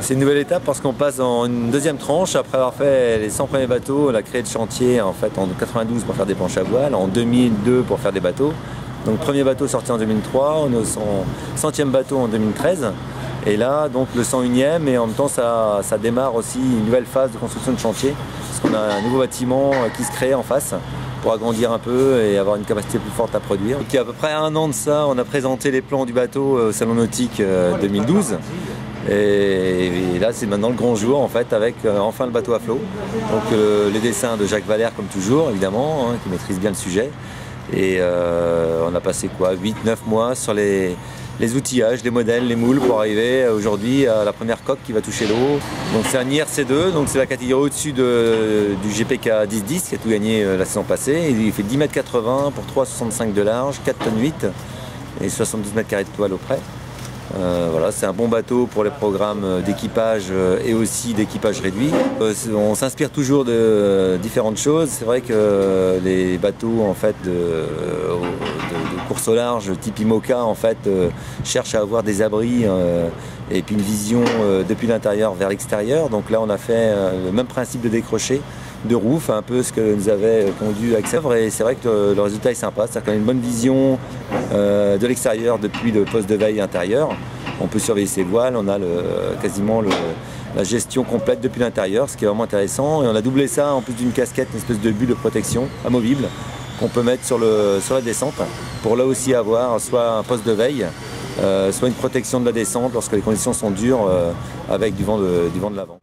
C'est une nouvelle étape parce qu'on passe dans une deuxième tranche. Après avoir fait les 100 premiers bateaux, on a créé le chantier en fait en 92 pour faire des planches à voile, en 2002 pour faire des bateaux. Donc premier bateau sorti en 2003, on est au 100e bateau en 2013. Et là, donc le 101e, et en même temps ça démarre aussi une nouvelle phase de construction de chantier, parce qu'on a un nouveau bâtiment qui se crée en face pour agrandir un peu et avoir une capacité plus forte à produire. Donc, il y a à peu près un an de ça, on a présenté les plans du bateau au Salon Nautique 2012. Et là c'est maintenant le grand jour en fait avec enfin le bateau à flot. Donc les dessins de Jacques Valère comme toujours évidemment, qui maîtrise bien le sujet. Et on a passé quoi, 8-9 mois sur les outillages, les modèles, les moules pour arriver aujourd'hui à la première coque qui va toucher l'eau. Donc c'est un IRC2, donc c'est la catégorie au-dessus du GPK 1010 qui a tout gagné la saison passée. Il fait 10,80 m pour 3,65 m de large, 4,8 tonnes et 72 mètres carrés de toile au près. Voilà, c'est un bon bateau pour les programmes d'équipage et aussi d'équipage réduit. On s'inspire toujours de différentes choses. C'est vrai que les bateaux en fait, de course au large type IMOCA en fait, cherchent à avoir des abris et puis une vision depuis l'intérieur vers l'extérieur. Donc là on a fait le même principe de décroché de roof, un peu ce que nous avait conduit avec Sèvres, et c'est vrai que le résultat est sympa, c'est-à-dire qu'on a une bonne vision de l'extérieur depuis le poste de veille intérieur. On peut surveiller ses voiles, on a quasiment la gestion complète depuis l'intérieur, ce qui est vraiment intéressant, et on a doublé ça en plus d'une casquette, une espèce de bulle de protection amovible qu'on peut mettre sur la descente pour là aussi avoir soit un poste de veille, soit une protection de la descente lorsque les conditions sont dures avec du vent de l'avant.